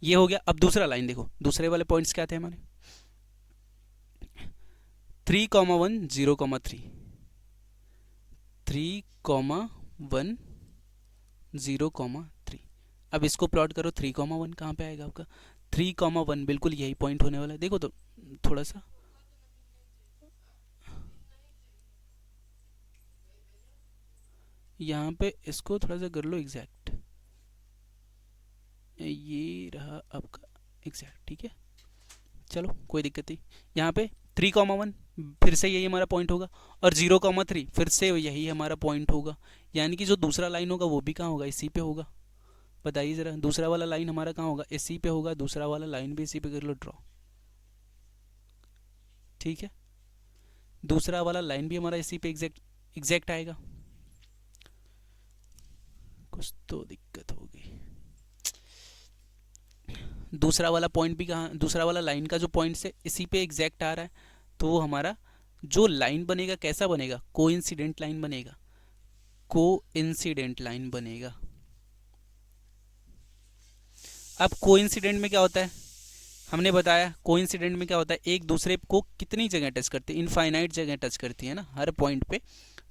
ये हो गया। अब दूसरा लाइन देखो, दूसरे वाले पॉइंट्स क्या थे हमारे 3,1 0,3, 3,1 0,3। अब इसको प्लॉट करो 3,1 कहाँ पे आएगा आपका, 3,1 बिल्कुल यही पॉइंट होने वाला है। देखो तो थोड़ा सा यहाँ पे इसको थोड़ा सा कर लो एग्जैक्ट, ये रहा आपका एग्जैक्ट। ठीक है, चलो कोई दिक्कत नहीं, यहाँ पे 3,1 फिर से यही हमारा पॉइंट होगा, और 0,3 फिर से यही हमारा पॉइंट होगा, यानी कि जो दूसरा लाइन होगा वो भी कहाँ होगा, इसी पे होगा। बताइए ज़रा, दूसरा वाला लाइन हमारा कहाँ होगा, इसी पे होगा, दूसरा वाला लाइन भी इसी पे कर लो ड्रॉ। ठीक है, दूसरा वाला लाइन भी हमारा इसी पे एग्जैक्ट आएगा, कुछ तो दिक्कत होगी। दूसरा वाला पॉइंट भी कहाँ, दूसरा वाला लाइन का जो पॉइंट से इसी पे एग्जैक्ट आ रहा है, तो वो हमारा जो लाइन बनेगा कैसा बनेगा, कोइंसिडेंट लाइन बनेगा, कोइंसिडेंट लाइन बनेगा। अब कोइंसिडेंट में क्या होता है, हमने बताया कोइंसिडेंट में क्या होता है, एक दूसरे को कितनी जगह टच करती है, इनफाइनाइट जगह टच करती है ना, हर पॉइंट पे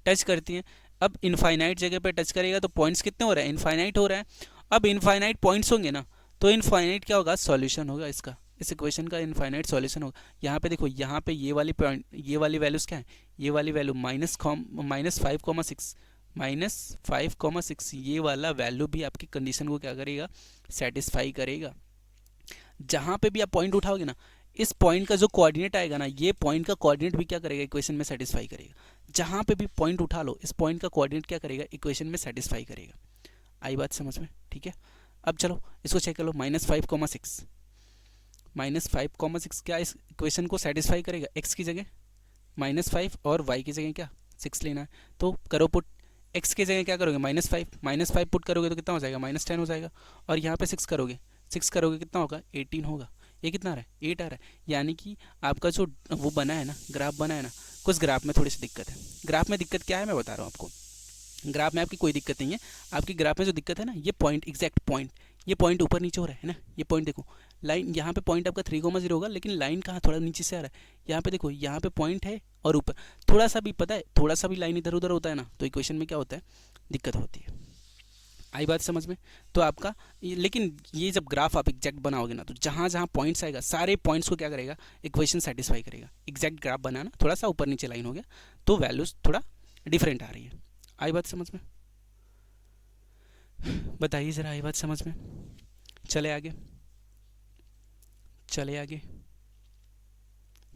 टच करती है। अब इनफाइनाइट जगह पे टच करेगा तो पॉइंट्स कितने हो रहे हैं, इनफाइनाइट हो रहा है। अब इनफाइनाइट पॉइंट्स होंगे ना, तो इनफाइनाइट क्या होगा, सॉल्यूशन होगा इसका, इस इक्वेशन का इनफाइनाइट सॉल्यूशन होगा। यहाँ पे देखो, यहाँ पे ये वाली पॉइंट, ये वाली वैल्यूज क्या है, ये वाली वैल्यू -5,6 -5,6, ये वाला वैल्यू भी आपकी कंडीशन को क्या करेगा, सेटिस्फाई करेगा। जहाँ पे भी आप पॉइंट उठाओगे ना, इस पॉइंट का जो कोऑर्डिनेट आएगा ना, ये पॉइंट का कोऑर्डिनेट भी क्या करेगा, इक्वेशन में सेटिस्फाई करेगा। जहाँ पे भी पॉइंट उठा लो, इस पॉइंट का कोऑर्डिनेट क्या करेगा, इक्वेशन में सेटिस्फाई करेगा। आई बात समझ में, ठीक है। अब चलो इसको चेक कर लो, -5,6, -5,6 क्या इस इक्वेशन को सेटिस्फाई करेगा? एक्स की जगह -5 और वाई की जगह क्या 6 लेना है, तो करो पुट। एक्स की जगह क्या करोगे? -5 पुट करोगे तो कितना हो जाएगा? -10 हो जाएगा। और यहाँ पे 6 करोगे कितना होगा? 18 होगा। ये कितना आ रहा है? 8 आ रहा है। यानी कि आपका जो वो बना है ना, ग्राफ बना है ना, कुछ ग्राफ में थोड़ी सी दिक्कत है। ग्राफ में दिक्कत क्या है मैं बता रहा हूँ आपको। ग्राफ में आपकी कोई दिक्कत नहीं है। आपकी ग्राफ में जो दिक्कत है ना, ये पॉइंट, एग्जैक्ट पॉइंट, ये पॉइंट ऊपर नीचे हो रहा है ना। ये पॉइंट देखो, लाइन यहाँ पे पॉइंट आपका 3,0 होगा, लेकिन लाइन कहाँ थोड़ा नीचे से आ रहा है। यहाँ पे देखो, यहाँ पे पॉइंट है और ऊपर थोड़ा सा भी, पता है, थोड़ा सा भी लाइन इधर उधर होता है ना, तो इक्वेशन में क्या होता है? दिक्कत होती है। आई बात समझ में? तो आपका लेकिन ये जब ग्राफ आप एग्जैक्ट बनाओगे ना, तो जहाँ जहाँ पॉइंट्स आएगा, सारे पॉइंट्स को क्या करेगा? इक्वेशन सेटिस्फाई करेगा। एग्जैक्ट ग्राफ बनाना, थोड़ा सा ऊपर नीचे लाइन हो गया तो वैल्यूज थोड़ा डिफरेंट आ रही है। आई बात समझ में? बताइए ज़रा, आई बात समझ में? चले आगे, चले आगे।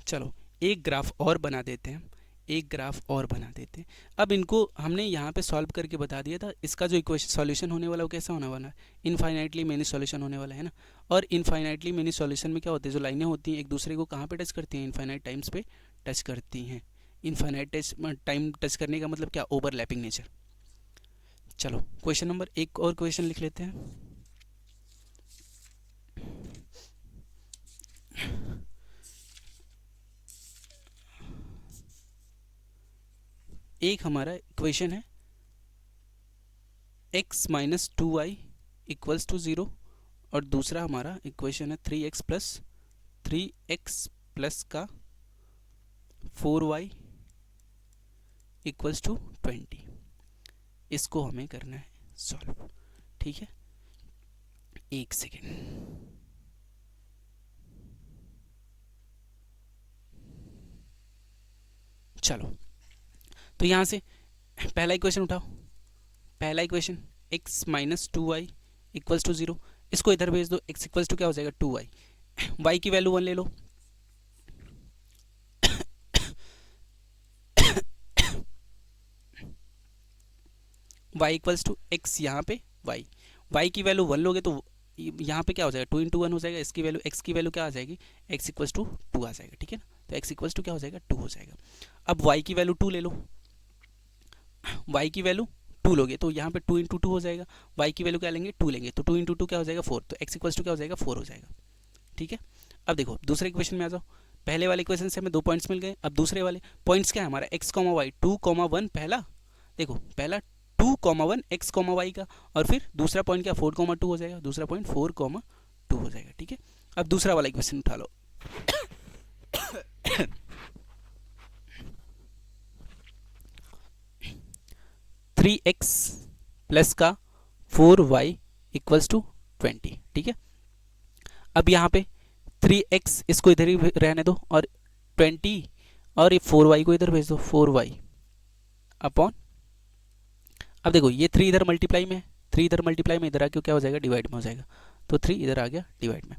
चलो एक ग्राफ और बना देते हैं, एक ग्राफ और बना देते हैं। अब इनको हमने यहाँ पे सॉल्व करके बता दिया था। इसका जो इक्वेशन सॉल्यूशन होने वाला वो कैसा होने वाला है? इनफाइनाइटली मेनी सॉल्यूशन होने वाला है ना। और इनफाइनाइटली मेनी सॉल्यूशन में क्या होते हैं? जो लाइनें होती हैं एक दूसरे को कहाँ पे टच करती हैं? इनफाइनाइट टाइम्स पे टच करती हैं। इनफाइनाइट टाइम टच करने का मतलब क्या? Overlapping nature. चलो क्वेश्चन नंबर एक और क्वेश्चन लिख लेते हैं। एक हमारा इक्वेशन है x minus 2y equals to 0, और दूसरा हमारा इक्वेशन है 3x प्लस का 4y इक्वल्स टू 20। इसको हमें करना है सॉल्व, ठीक है। एक सेकेंड। चलो तो यहाँ से पहला इक्वेशन उठाओ। पहला equation x minus 2y equals to 0, इसको इधर भेज दो। x इक्वल्स टू क्या हो जाएगा? 2y। y की वैल्यू 1 ले लो। y इक्वल्स टू x, यहाँ पे y की वैल्यू 1 लोगे तो यहाँ पे क्या हो जाएगा? 2 इंटू 1 हो जाएगा। इसकी वैल्यू, x की वैल्यू क्या आ जाएगी? x इक्वल्स टू 2 आ जाएगा, ठीक है ना। तो x इक्वल्स टू क्या हो जाएगा? 2 हो जाएगा। अब y की वैल्यू 2 ले लो। y की वैल्यू 2 लोगे तो यहाँ पे 2 इंटू 2 हो जाएगा। y की वैल्यू क्या लेंगे? 2 लेंगे, तो 2 इंटू 2 क्या हो जाएगा? 4। तो x इक्वल्स टू क्या हो जाएगा? 4 हो जाएगा, ठीक है। अब देखो दूसरे इक्वेशन में आ जाओ। पहले वाले इक्वेशन से हमें 2 पॉइंट्स मिल गए। अब दूसरे वाले पॉइंट्स क्या है हमारा? x, y, 2, 1। पहला देखो, पहला 2, 1 x, y का, और फिर दूसरा पॉइंट क्या? 4, 2 हो जाएगा। दूसरा पॉइंट 4, 2 हो जाएगा, ठीक है। अब दूसरा वाला इक्वेशन उठा लो। 3x प्लस का 4y इक्वल्स टू 20, ठीक है। अब यहाँ पे 3x इसको इधर ही रहने दो, और 20 और ये 4y को इधर भेज दो। 4y अपॉन, अब देखो ये 3 इधर मल्टीप्लाई में है, 3 इधर मल्टीप्लाई में, इधर आके क्या हो जाएगा? डिवाइड में हो जाएगा। तो 3 इधर आ गया डिवाइड में।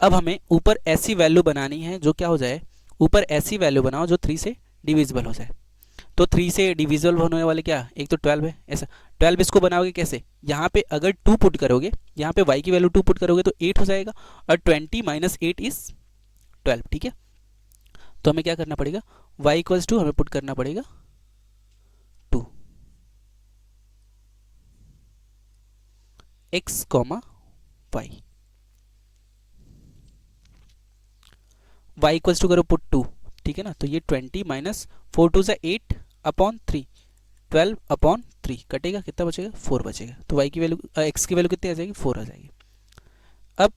अब हमें ऊपर ऐसी वैल्यू बनानी है जो क्या हो जाए? ऊपर ऐसी वैल्यू बनाओ जो 3 से डिविजिबल हो जाए। तो 3 से डिविजिबल होने वाले क्या? एक तो 12 है, ऐसा 12। इसको बनाओगे कैसे? यहाँ पे अगर 2 पुट करोगे, यहाँ पे y की वैल्यू 2 पुट करोगे तो 8 हो जाएगा, और 20 माइनस 8 इज 12, ठीक है। तो हमें क्या करना पड़ेगा? y इक्वल्स टू हमें पुट करना पड़ेगा 2, x, y। y equals to करो पुट 2, ठीक है ना। तो ये 20 माइनस 4 2 से 8 अपॉन 3, 12 अपॉन 3 कटेगा, कितना बचेगा? 4 बचेगा। तो y की वैल्यू, x की वैल्यू कितनी आ जाएगी? 4 आ जाएगी। अब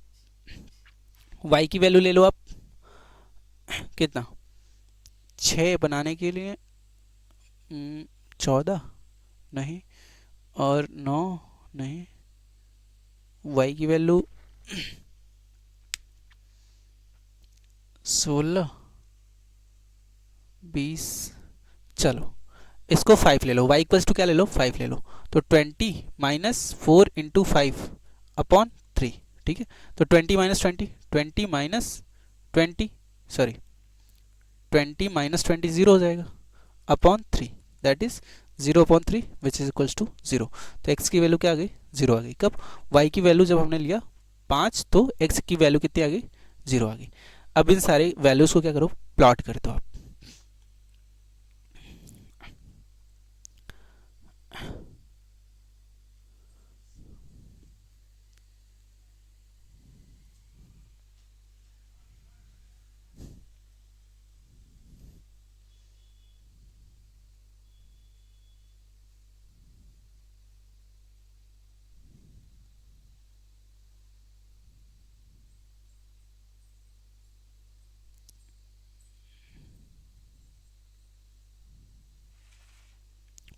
y की वैल्यू ले लो आप, कितना? 6 बनाने के लिए 14 नहीं, और 9 नहीं, y की वैल्यू 16, 20। चलो इसको 5 ले लो। y इक्वल्स टू क्या ले लो? 5 ले लो। तो 20 माइनस 4 इंटू 5 अपॉन 3, ठीक है। तो 20 माइनस 20, 20 माइनस 20, सॉरी 20 माइनस 20 0 हो जाएगा upon 3, that is 0 upon 3 which is equals to 0। तो x की वैल्यू क्या आ गई? जीरो आ गई। कब? वाई की वैल्यू जब हमने लिया 5 तो एक्स की वैल्यू कितनी आ गई? जीरो आ गई। अब इन सारे वैल्यूज को क्या करो, प्लॉट कर दो आप।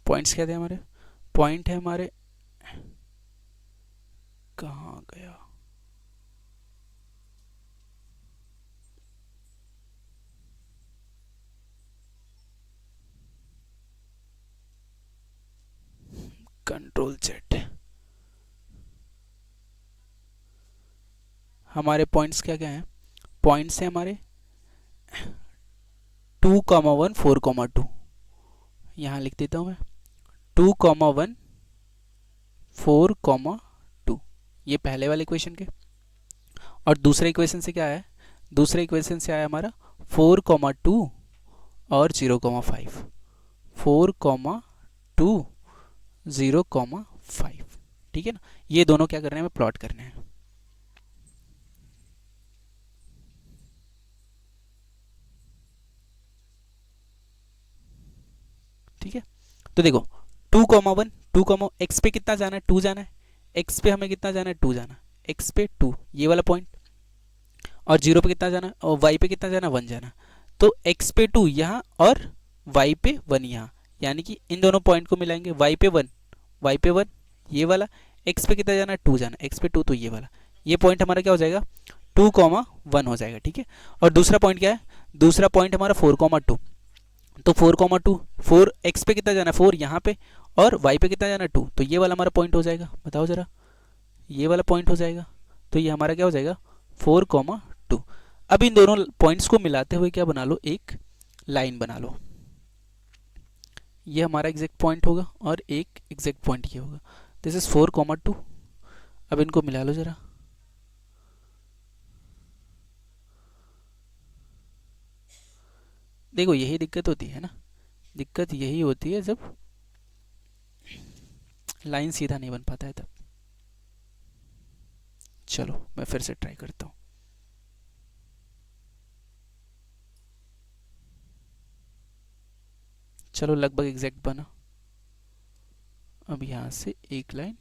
पॉइंट्स क्या थे हमारे? पॉइंट है हमारे, कहाँ गया, कंट्रोल जेड। हमारे पॉइंट्स क्या क्या हैं? पॉइंट्स है हमारे 2,1 4,2। यहाँ लिख देता हूँ मैं 2,1 4,2, ये पहले वाले इक्वेशन के। और दूसरे इक्वेशन से क्या है? दूसरे इक्वेशन से आया हमारा 4,2 और 0,5। 4,2 0,5, ठीक है ना। ये दोनों क्या करने हैं? हमें प्लॉट करने हैं। ठीक है, तो देखो 2,1 2, एक्स पे कितना जाना है? 2 जाना है। एक्स पे हमें कितना जाना है? 2 जाना है। एक्स पे 2, ये वाला पॉइंट। और जीरो पे कितना जाना है? और वाई पे कितना जाना है? 1 जाना है। तो एक्स पे 2 यहाँ और वाई पे 1 यहाँ, यानी कि इन दोनों पॉइंट को मिलाएंगे। वाई पे 1, वाई पे 1 ये वाला। एक्स पे कितना जाना है? 2 जाना है। एक्स पे 2 तो ये वाला। ये पॉइंट हमारा क्या हो जाएगा? 2,1 हो जाएगा। ठीक है, और दूसरा पॉइंट क्या है? दूसरा पॉइंट हमारा 4,2। तो 4,2, 4 एक्स पे कितना जाना है? 4 यहाँ पे, और वाई पे कितना जाना है? 2, तो ये वाला हमारा पॉइंट हो जाएगा। बताओ जरा, ये वाला पॉइंट हो जाएगा। तो ये हमारा क्या हो जाएगा? 4,2। अब इन दोनों पॉइंट्स को मिलाते हुए क्या बना लो? एक लाइन बना लो। ये हमारा एग्जैक्ट पॉइंट होगा और एक एग्जैक्ट पॉइंट ये होगा। This is 4,2। अब इनको मिला लो जरा। देखो यही दिक्कत होती है ना, दिक्कत यही होती है जब लाइन सीधा नहीं बन पाता है तब। चलो मैं फिर से ट्राई करता हूँ। चलो लगभग एग्जैक्ट बना। अब यहां से एक लाइन,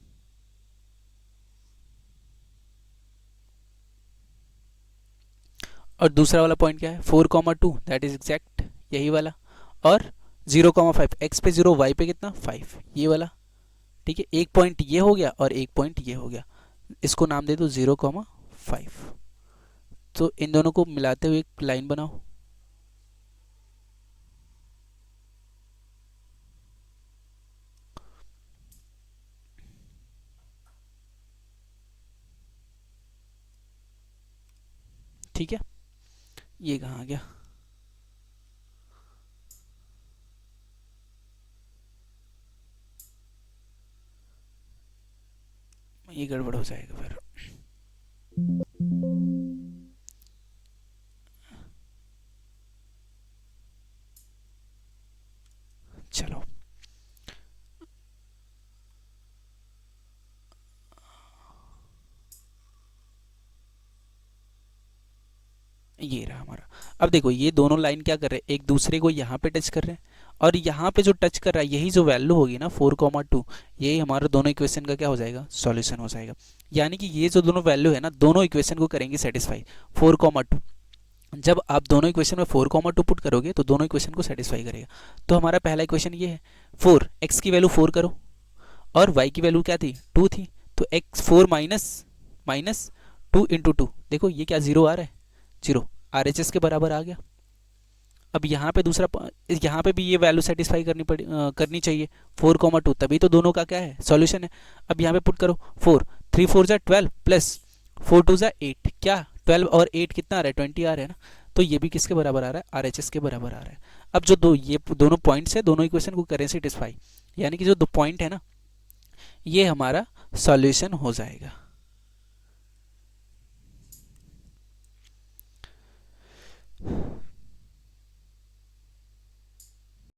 और दूसरा वाला पॉइंट क्या है? 4,2, दैट इज एग्जैक्ट यही वाला। और 0,5, एक्स पे 0, वाई पे कितना? 5, ये वाला। ठीक है, एक पॉइंट ये हो गया और एक पॉइंट ये हो गया। इसको नाम दे दो 0,5। तो इन दोनों को मिलाते हुए एक लाइन बनाओ। ठीक है, ये कहाँ आ गया? ये गड़बड़ हो जाएगा फिर। चलो ये रहा हमारा। अब देखो ये दोनों लाइन क्या कर रहे हैं? एक दूसरे को यहाँ पे टच कर रहे हैं, और यहाँ पे जो टच कर रहा है यही जो वैल्यू होगी ना 4,2, यही हमारा दोनों इक्वेशन का क्या हो जाएगा? सॉल्यूशन हो जाएगा। यानी कि ये जो दोनों वैल्यू है ना, दोनों इक्वेशन को करेंगे सेटिस्फाई। 4,2, जब आप दोनों इक्वेशन में 4,2 पुट करोगे तो दोनों इक्वेशन को सेटिस्फाई करेगा। तो हमारा पहला इक्वेशन ये है 4, एक्स की वैल्यू 4 करो, और वाई की वैल्यू क्या थी? 2 थी। तो एक्स 4 माइनस माइनस 2 इंटू 2, देखो ये क्या 0 आ रहा है? 0 आर एच एस के बराबर आ गया। अब यहाँ पे दूसरा, यहाँ पे भी ये वैल्यू सेटिस्फाई करनी चाहिए 4,2, तभी तो दोनों का क्या है? सॉल्यूशन है। अब यहाँ पे पुट करो 4, 3 4 जा 12 प्लस 4 2 जा 8, क्या 12 और 8 कितना आ रहा है? 20 आ रहा है ना। तो ये भी किसके बराबर आ रहा है? आर एच एस के बराबर आ रहा है। अब जो ये दोनों पॉइंट्स है, दोनों इक्वेशन को करें सेटिस्फाई, यानी कि जो दो पॉइंट है ना, ये हमारा सॉल्यूशन हो जाएगा।